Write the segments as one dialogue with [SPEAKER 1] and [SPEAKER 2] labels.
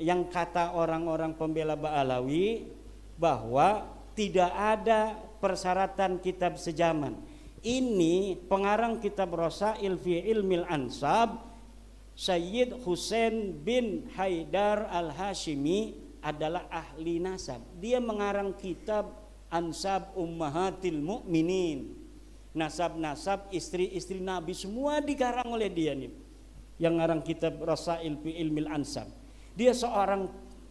[SPEAKER 1] yang kata orang-orang pembela Ba'alawi bahwa tidak ada persyaratan kitab sejaman. Ini pengarang kitab Rasail fi Ilmil Ansab, Sayyid Husain bin Haidar Al-Hashimi adalah ahli nasab. Dia mengarang kitab Ansab Ummahatil Mukminin. Nasab-nasab istri-istri Nabi semua dikarang oleh dia nih. Yang ngarang kitab Rasail fi Ilmil Ansab. Dia seorang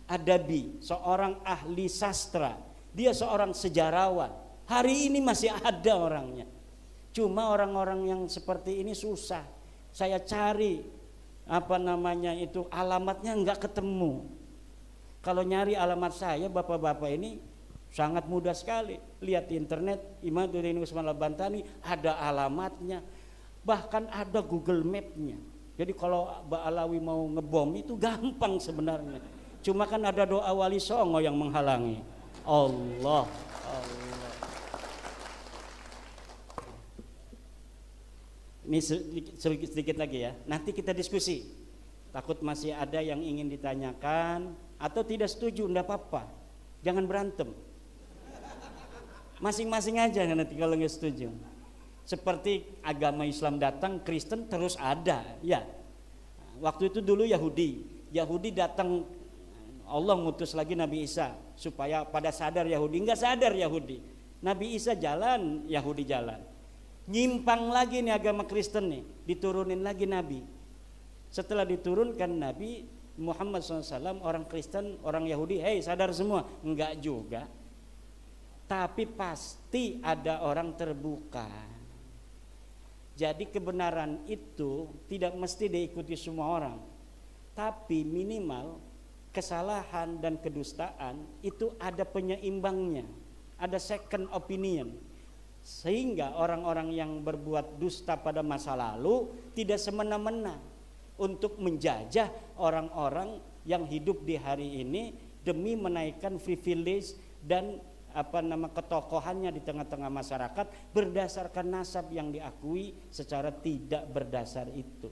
[SPEAKER 1] adabi, seorang ahli sastra, dia seorang sejarawan. Hari ini masih ada orangnya. Cuma orang-orang yang seperti ini susah. Saya cari alamatnya nggak ketemu. Kalau nyari alamat saya, bapak-bapak ini sangat mudah sekali. Lihat di internet, Imaduddin Usman Al-Bantani ada alamatnya. Bahkan ada Google Map-nya. Jadi kalau Ba'alawi mau ngebom itu gampang sebenarnya. Cuma kan ada doa Wali Songo yang menghalangi. Allah. Ini sedikit lagi ya. Nanti kita diskusi. Takut masih ada yang ingin ditanyakan atau tidak setuju, enggak apa-apa. Jangan berantem. Masing-masing aja nanti kalau nggak setuju. Seperti agama Islam datang, Kristen terus ada, ya. Waktu itu dulu Yahudi datang, Allah ngutus lagi Nabi Isa supaya pada sadar Yahudi, nggak sadar Yahudi. Nabi Isa jalan, Yahudi jalan. Nyimpang lagi nih agama Kristen nih, diturunin lagi Nabi. Setelah diturunkan Nabi Muhammad SAW, orang Kristen, orang Yahudi, hei sadar semua, enggak juga. Tapi pasti ada orang terbuka. Jadi kebenaran itu tidak mesti diikuti semua orang. Tapi minimal kesalahan dan kedustaan itu ada penyeimbangnya. Ada second opinion. Sehingga orang-orang yang berbuat dusta pada masa lalu tidak semena-mena untuk menjajah orang-orang yang hidup di hari ini demi menaikkan privilege dan ketokohannya di tengah-tengah masyarakat berdasarkan nasab yang diakui secara tidak berdasar itu.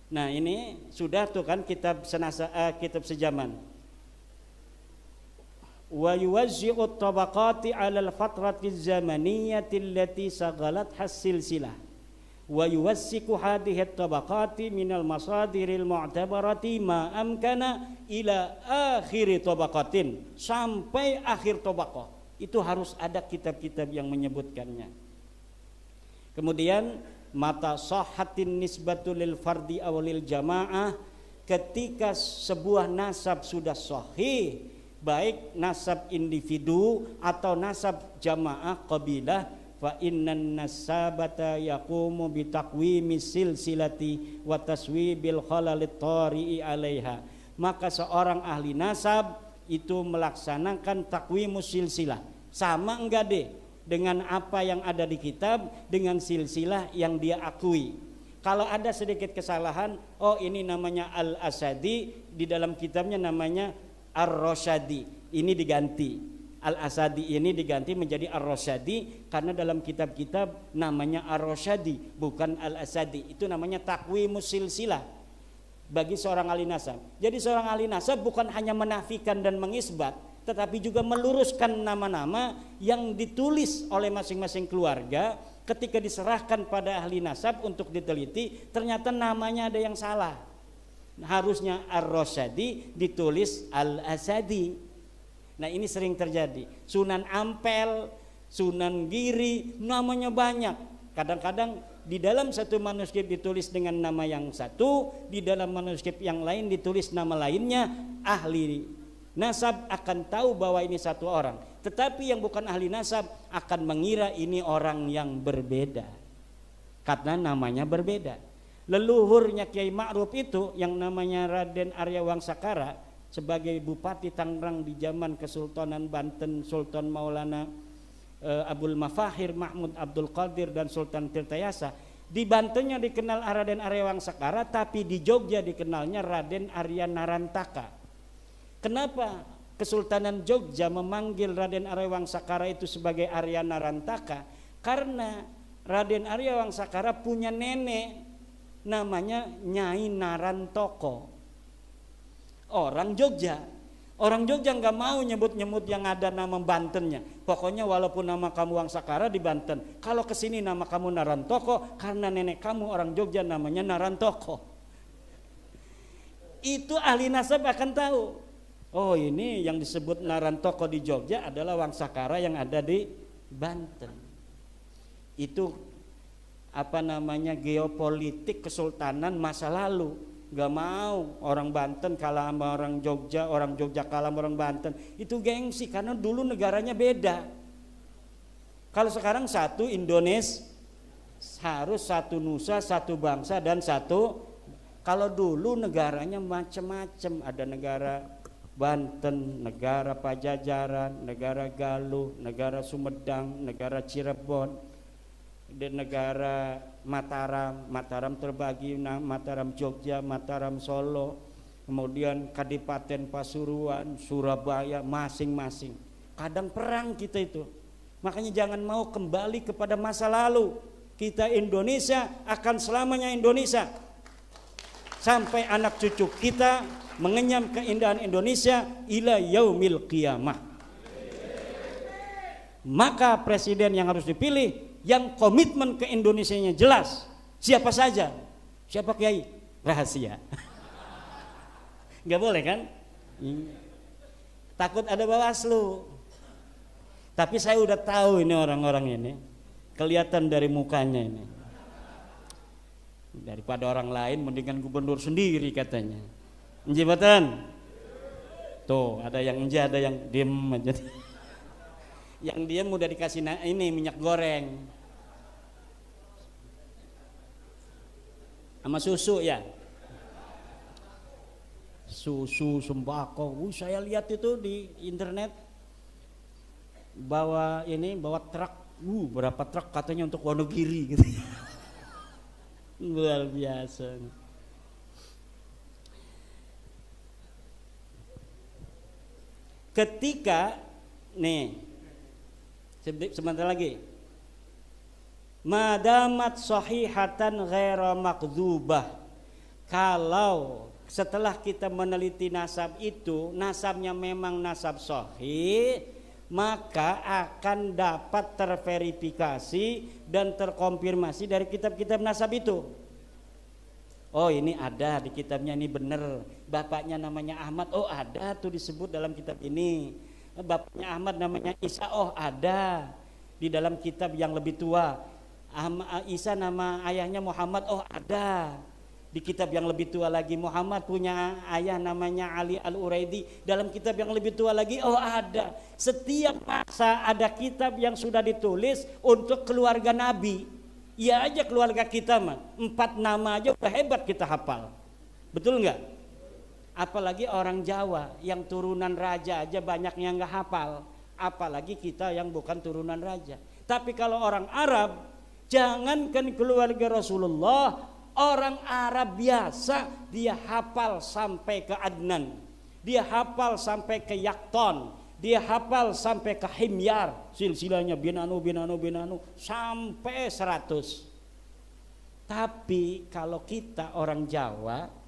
[SPEAKER 1] Nah ini sudah tuh kan kitab sejaman. Wa yuwazzi'u tabaqati 'alal fatrati zamaniyati allati sagalat hasilsilah. Wa yuwassiku hadhihi tabaqati minal masadiril mu'tabarati ma amkana ila akhiri tabaqatin, sampai akhir tabaqah. Itu harus ada kitab-kitab yang menyebutkannya. Kemudian mata sahhatin nisbatu lil fardi aw lil jamaah, ketika sebuah nasab sudah sahih, baik nasab individu atau nasab jamaah qabilah, fa innan nasabata yaqumu bi taqwimi silsilati wa taswibil khalalit tari'i 'alaiha. Maka seorang ahli nasab itu melaksanakan takwimus silsilah. Sama enggak deh dengan apa yang ada di kitab dengan silsilah yang dia akui. Kalau ada sedikit kesalahan, oh ini namanya Al-Asadi, di dalam kitabnya namanya Ar-Rosyadi, ini diganti. Al-Asadi ini diganti menjadi Ar-Rosyadi karena dalam kitab-kitab namanya Ar-Rosyadi bukan Al-Asadi. Itu namanya takwimus silsilah bagi seorang ahli nasab. Jadi seorang ahli nasab bukan hanya menafikan dan mengisbat, tetapi juga meluruskan nama-nama yang ditulis oleh masing-masing keluarga. Ketika diserahkan pada ahli nasab untuk diteliti, ternyata namanya ada yang salah. Harusnya Ar-Rosyadi ditulis Al-Asadi. Nah ini sering terjadi. Sunan Ampel, Sunan Giri, namanya banyak. Kadang-kadang di dalam satu manuskrip ditulis dengan nama yang satu, di dalam manuskrip yang lain ditulis nama lainnya. Ahli nasab akan tahu bahwa ini satu orang, tetapi yang bukan ahli nasab akan mengira ini orang yang berbeda karena namanya berbeda. Leluhurnya Kiai Ma'ruf itu yang namanya Raden Arya Wangsakara sebagai Bupati Tangerang di zaman Kesultanan Banten, Sultan Maulana Abdul Mafahir Mahmud Abdul Qadir dan Sultan Tirtayasa. Di Bantennya dikenal Raden Arya Wangsakara, tapi di Jogja dikenalnya Raden Arya Narantaka. Kenapa Kesultanan Jogja memanggil Raden Arya Wangsakara itu sebagai Arya Narantaka? Karena Raden Arya Wangsakara punya nenek namanya Nyai Narantoko. orang Jogja. Orang Jogja nggak mau nyebut-nyebut yang ada nama Bantennya. Pokoknya walaupun nama kamu Wangsakara di Banten, kalau kesini nama kamu Narantoko karena nenek kamu orang Jogja namanya Narantoko. Itu ahli nasab akan tahu. Oh, ini yang disebut Narantoko di Jogja adalah Wangsakara yang ada di Banten. Itu geopolitik kesultanan masa lalu. Gak mau orang Banten kalah sama orang Jogja kalah sama orang Banten. Itu gengsi karena dulu negaranya beda. Kalau sekarang satu Indonesia, harus satu nusa, satu bangsa dan satu. Kalau dulu negaranya macam-macam, ada negara Banten, negara Pajajaran, negara Galuh, negara Sumedang, negara Cirebon, dan negara Mataram terbagi Mataram Jogja, Mataram Solo, kemudian Kadipaten Pasuruan, Surabaya, masing-masing. Kadang perang kita itu. Makanya jangan mau kembali kepada masa lalu. Kita Indonesia akan selamanya Indonesia. Sampai anak cucu kita mengenyam keindahan Indonesia ila yaumil qiyamah. Maka presiden yang harus dipilih yang komitmen ke Indonesianya jelas. Siapa saja? Siapa kiai? Rahasia. Nggak boleh kan? Takut ada Bawaslu. Tapi saya udah tahu ini orang-orang ini. Kelihatan dari mukanya ini. Daripada orang lain mendingan gubernur sendiri katanya. Jabatan. Tuh, ada yang ada yang diem aja. Yang dia udah dikasih ini minyak goreng sama susu ya, susu sembako. Saya lihat itu di internet bawa truk, berapa truk katanya untuk Wonogiri gitu. Luar biasa. Ketika sebentar lagi, madamat sahihatan ghaira makdzubah. Kalau setelah kita meneliti nasab itu, nasabnya memang nasab sahih, maka akan dapat terverifikasi dan terkonfirmasi dari kitab-kitab nasab itu. Oh, ini ada di kitabnya, ini benar. Bapaknya namanya Ahmad, oh ada tuh disebut dalam kitab ini. Bapaknya Ahmad namanya Isa, oh ada di dalam kitab yang lebih tua. Isa nama ayahnya Muhammad, oh ada di kitab yang lebih tua lagi. Muhammad punya ayah namanya Ali Al-Uraidi, dalam kitab yang lebih tua lagi, oh ada. Setiap masa ada kitab yang sudah ditulis untuk keluarga Nabi. Ya aja keluarga kita mah 4 nama aja udah hebat kita hafal. Betul nggak? Apalagi orang Jawa yang turunan raja aja banyak yang nggak hafal, apalagi kita yang bukan turunan raja. Tapi kalau orang Arab, jangankan keluarga Rasulullah, orang Arab biasa dia hafal sampai ke Adnan, dia hafal sampai ke Yakton, dia hafal sampai ke Himyar, silsilahnya binanu sampai 100. Tapi kalau kita orang Jawa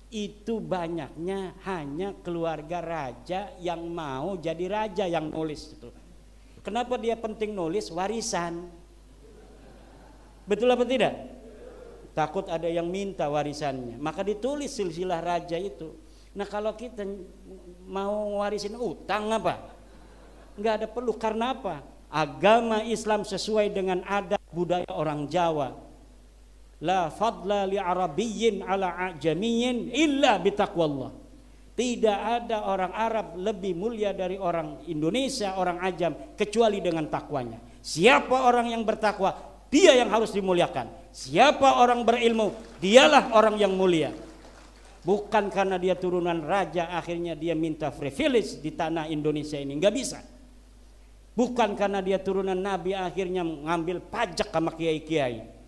[SPEAKER 1] itu banyaknya hanya keluarga raja yang mau jadi raja yang nulis itu. Kenapa dia penting nulis? Warisan. Betul apa tidak? Takut ada yang minta warisannya, maka ditulis silsilah raja itu. Nah kalau kita mau warisin utang apa? Nggak ada perlu. Karena apa? Agama Islam sesuai dengan adat budaya orang Jawa. La fadla li arabiyyin ala ajamiyyin illa bitaqwallah. Tidak ada orang Arab lebih mulia dari orang Indonesia, orang Ajam, kecuali dengan takwanya. Siapa orang yang bertakwa, dia yang harus dimuliakan. Siapa orang berilmu, dialah orang yang mulia. Bukan karena dia turunan raja akhirnya dia minta privilege di tanah Indonesia ini, nggak bisa. Bukan karena dia turunan nabi akhirnya ngambil pajak sama kiai-kiai.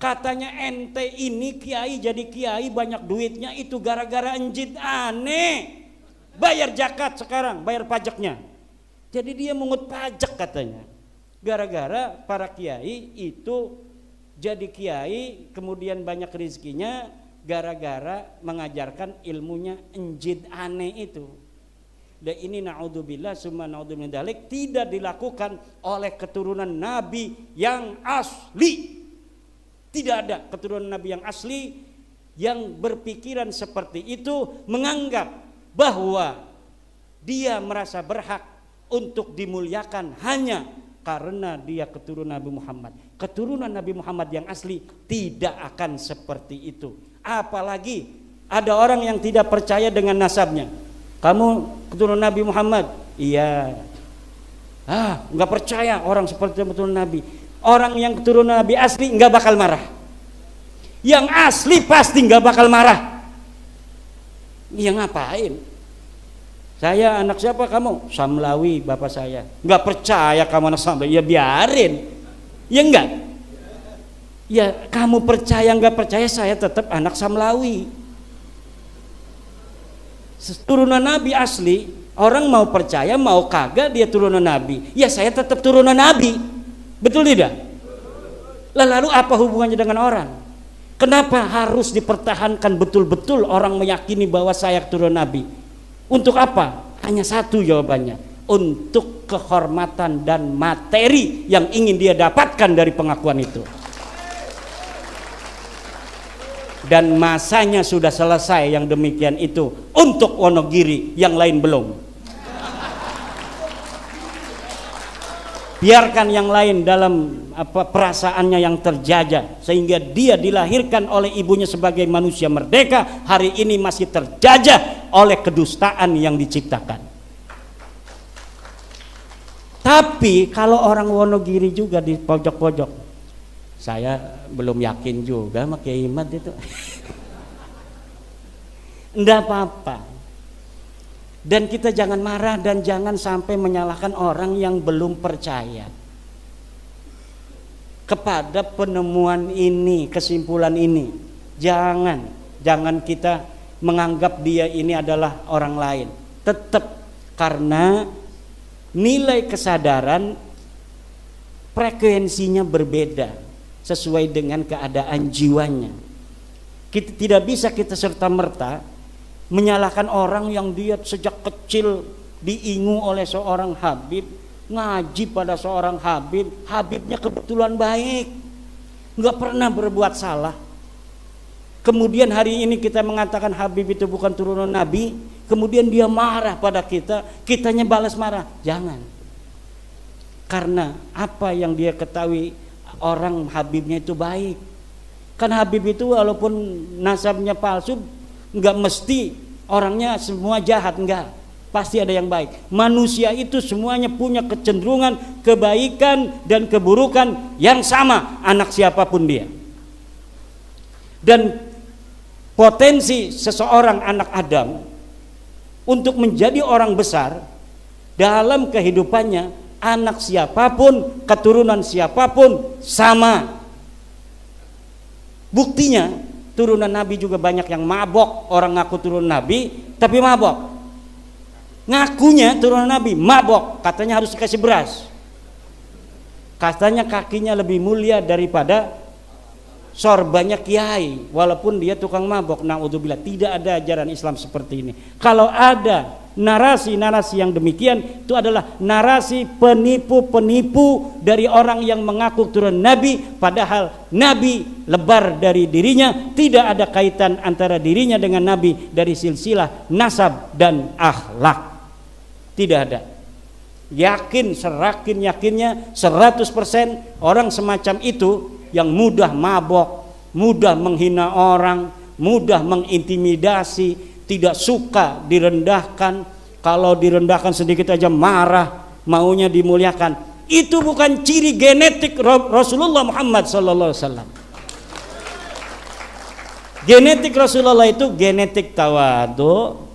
[SPEAKER 1] Katanya ente ini kiai jadi kiai banyak duitnya itu gara-gara enjit, aneh. Bayar zakat sekarang, bayar pajaknya. Jadi dia mengut pajak katanya. Gara-gara para kiai itu jadi kiai kemudian banyak rezekinya, gara-gara mengajarkan ilmunya enjid aneh itu. Dan ini naudzubillah summa naudzubillah min dzalik tidak dilakukan oleh keturunan Nabi yang asli. Tidak ada keturunan Nabi yang asli yang berpikiran seperti itu, menganggap bahwa dia merasa berhak untuk dimuliakan hanya karena dia keturunan Nabi Muhammad. Keturunan Nabi Muhammad yang asli tidak akan seperti itu. Apalagi ada orang yang tidak percaya dengan nasabnya. Kamu keturunan Nabi Muhammad? Iya. Nggak percaya orang seperti keturunan Nabi. Orang yang keturunan Nabi asli nggak bakal marah. Yang asli pasti nggak bakal marah. Yang ngapain? Saya anak siapa kamu? Samlawi bapak saya. Nggak percaya kamu anak Samlawi? Ya biarin. Ya enggak? Ya kamu percaya nggak percaya saya tetap anak Samlawi. Turunan Nabi asli, orang mau percaya mau kagak dia turunan Nabi, ya saya tetap turunan Nabi, betul tidak? Lalu apa hubungannya dengan orang? Kenapa harus dipertahankan betul-betul orang meyakini bahwa saya turunan Nabi? Untuk apa? Hanya satu jawabannya, untuk kehormatan dan materi yang ingin dia dapatkan dari pengakuan itu. Dan masanya sudah selesai yang demikian itu untuk Wonogiri, yang lain belum. Biarkan yang lain dalam perasaannya yang terjajah, sehingga dia dilahirkan oleh ibunya sebagai manusia merdeka, hari ini masih terjajah oleh kedustaan yang diciptakan. Tapi kalau orang Wonogiri juga di pojok-pojok, saya belum yakin juga sama Kiai Imad itu. Enggak apa-apa. Dan kita jangan marah dan jangan sampai menyalahkan orang yang belum percaya kepada penemuan ini, kesimpulan ini. Jangan kita menganggap dia ini adalah orang lain. Tetap, karena nilai kesadaran frekuensinya berbeda sesuai dengan keadaan jiwanya. Tidak bisa kita serta-merta menyalahkan orang yang dia sejak kecil diingu oleh seorang Habib, ngaji pada seorang Habib, Habibnya kebetulan baik, nggak pernah berbuat salah. Kemudian hari ini kita mengatakan Habib itu bukan turunan Nabi, kemudian dia marah pada kita, kitanya balas marah. Jangan. Karena apa yang dia ketahui, orang Habibnya itu baik. Kan Habib itu walaupun nasabnya palsu, nggak mesti orangnya semua jahat, enggak. Pasti ada yang baik. Manusia itu semuanya punya kecenderungan kebaikan dan keburukan yang sama, anak siapapun dia. Dan potensi seseorang anak Adam untuk menjadi orang besar dalam kehidupannya, anak siapapun, keturunan siapapun sama. Buktinya turunan Nabi juga banyak yang mabok. Orang ngaku turunan Nabi tapi mabok. Ngakunya turunan Nabi, mabok. Katanya harus dikasih beras. Katanya kakinya lebih mulia daripada sorbannya kiai, walaupun dia tukang mabok. Naudzubillah, tidak ada ajaran Islam seperti ini. Kalau ada narasi-narasi yang demikian, itu adalah narasi penipu-penipu dari orang yang mengaku turun Nabi, padahal Nabi lebar dari dirinya, tidak ada kaitan antara dirinya dengan Nabi dari silsilah nasab dan akhlak. Tidak ada. Yakin, serakin yakinnya 100% orang semacam itu yang mudah mabok, mudah menghina orang, mudah mengintimidasi, tidak suka direndahkan, kalau direndahkan sedikit aja marah, maunya dimuliakan. Itu bukan ciri genetik Rasulullah Muhammad SAW. Genetik Rasulullah itu genetik tawadu,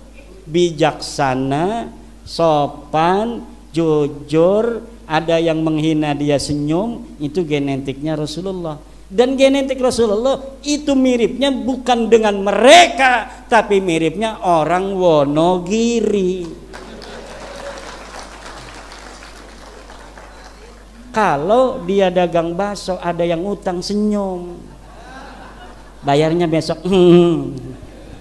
[SPEAKER 1] bijaksana, sopan, jujur. Ada yang menghina dia senyum, itu genetiknya Rasulullah. Dan genetik Rasulullah itu miripnya bukan dengan mereka, tapi miripnya orang Wonogiri. Kalau dia dagang bakso, ada yang utang senyum. bayarnya besok.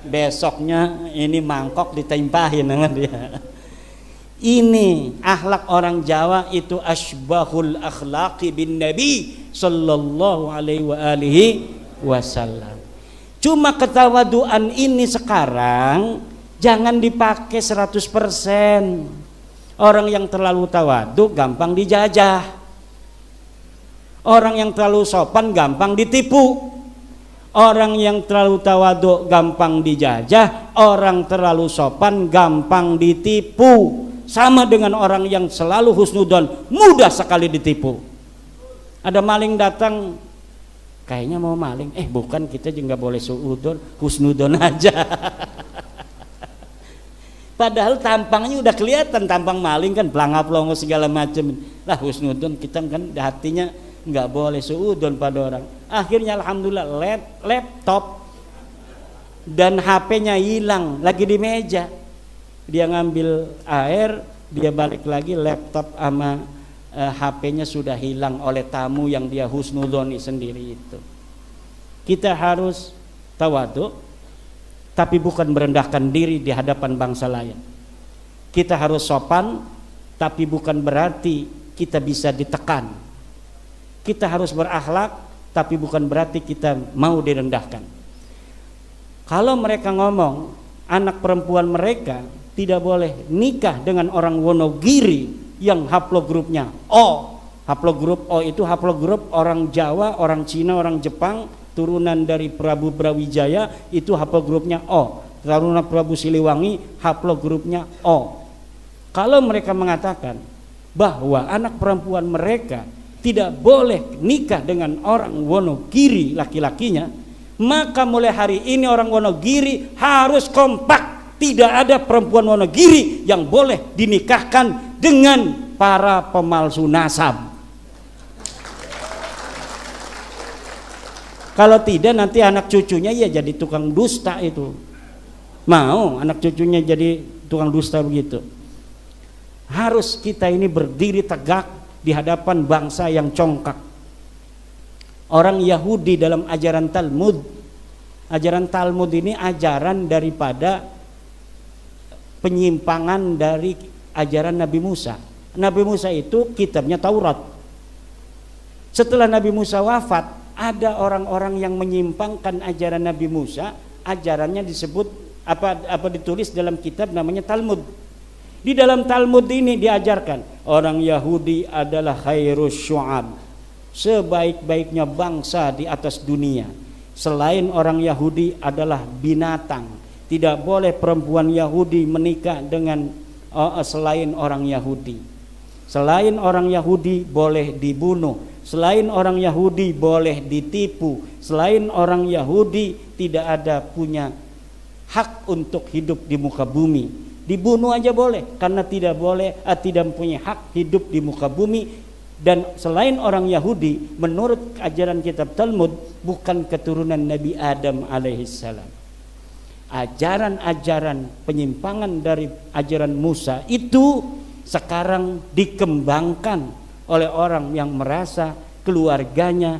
[SPEAKER 1] Besoknya ini mangkok ditempahin dengan dia. Ini akhlak orang Jawa itu asbahul akhlaqi bin Nabi sallallahu alaihi wasallam. Cuma ketawaduan ini sekarang jangan dipakai 100%. Orang yang terlalu tawadu gampang dijajah. Orang yang terlalu sopan gampang ditipu. Orang yang terlalu tawadu gampang dijajah. Orang terlalu sopan gampang ditipu. Sama dengan orang yang selalu husnudon, mudah sekali ditipu. Ada maling datang, kayaknya mau maling, bukan, kita juga boleh suudon, husnudon aja. Padahal tampangnya udah kelihatan, tampang maling kan pelangap-pelongo segala macam. Lah husnudon kita kan hatinya nggak boleh suudon pada orang. Akhirnya alhamdulillah laptop dan HP-nya hilang, lagi di meja. Dia ngambil air, dia balik lagi, laptop sama HP-nya sudah hilang oleh tamu yang dia husnudoni sendiri itu. Kita harus tawadu, tapi bukan merendahkan diri di hadapan bangsa lain. Kita harus sopan, tapi bukan berarti kita bisa ditekan. Kita harus berakhlak, tapi bukan berarti kita mau direndahkan. Kalau mereka ngomong anak perempuan mereka tidak boleh nikah dengan orang Wonogiri yang haplogrupnya O. Haplogrup O itu haplogrup orang Jawa, orang Cina, orang Jepang, turunan dari Prabu Brawijaya, itu haplogrupnya O. Turunan Prabu Siliwangi, haplogrupnya O. Kalau mereka mengatakan bahwa anak perempuan mereka tidak boleh nikah dengan orang Wonogiri laki-lakinya, maka mulai hari ini orang Wonogiri harus kompak. Tidak ada perempuan Wonogiri yang boleh dinikahkan dengan para pemalsu nasab. Kalau tidak nanti anak cucunya ya jadi tukang dusta itu. Mau anak cucunya jadi tukang dusta begitu. Harus kita ini berdiri tegak di hadapan bangsa yang congkak. Orang Yahudi dalam ajaran Talmud. Ajaran Talmud ini ajaran daripada penyimpangan dari ajaran Nabi Musa. Nabi Musa itu kitabnya Taurat. Setelah Nabi Musa wafat, ada orang-orang yang menyimpangkan ajaran Nabi Musa. Ajarannya disebut apa ditulis dalam kitab namanya Talmud. Di dalam Talmud ini diajarkan orang Yahudi adalah khairus syu'ab, sebaik-baiknya bangsa di atas dunia. Selain orang Yahudi adalah binatang. Tidak boleh perempuan Yahudi menikah dengan selain orang Yahudi. Selain orang Yahudi boleh dibunuh. Selain orang Yahudi boleh ditipu. Selain orang Yahudi tidak ada punya hak untuk hidup di muka bumi. Dibunuh aja boleh karena tidak mempunyai hak hidup di muka bumi. Dan selain orang Yahudi, menurut ajaran kitab Talmud, bukan keturunan Nabi Adam alaihissalam. Ajaran-ajaran penyimpangan dari ajaran Musa itu sekarang dikembangkan oleh orang yang merasa keluarganya,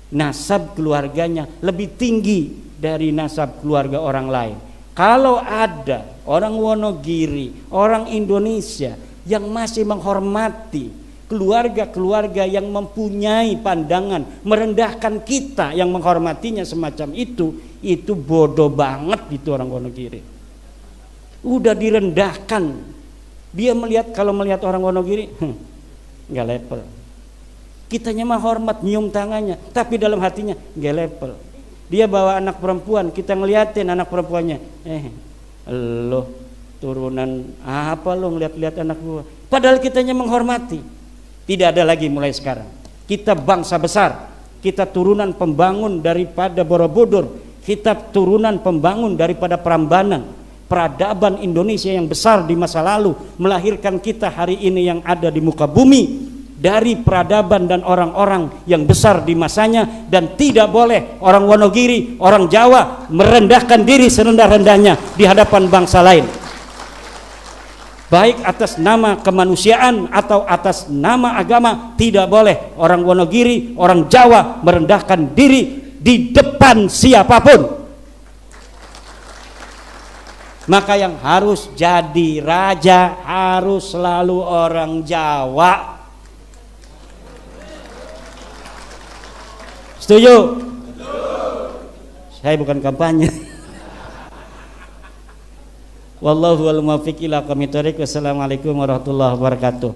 [SPEAKER 1] nasab keluarganya lebih tinggi dari nasab keluarga orang lain. Kalau ada orang Wonogiri, orang Indonesia yang masih menghormati keluarga-keluarga yang mempunyai pandangan merendahkan kita yang menghormatinya semacam itu bodoh banget itu orang Wonogiri. Udah direndahkan. Dia kalau melihat orang Wonogiri, nggak level. Kitanya mah hormat, nyium tangannya, tapi dalam hatinya nggak level. Dia bawa anak perempuan, kita ngeliatin anak perempuannya, lo turunan apa lo ngeliat-liat anak gua. Padahal kitanya menghormati. Tidak ada lagi mulai sekarang. Kita bangsa besar, kita turunan pembangun daripada Borobudur, kita turunan pembangun daripada Prambanan. Peradaban Indonesia yang besar di masa lalu melahirkan kita hari ini yang ada di muka bumi dari peradaban dan orang-orang yang besar di masanya. Dan tidak boleh orang Wonogiri, orang Jawa merendahkan diri serendah-rendahnya di hadapan bangsa lain, baik atas nama kemanusiaan atau atas nama agama. Tidak boleh orang Wonogiri, orang Jawa merendahkan diri di depan siapapun. Maka yang harus jadi raja harus selalu orang Jawa. Setuju? Saya bukan kampanye. Wallahu a'lam bishawab. Wassalamualaikum warahmatullahi wabarakatuh.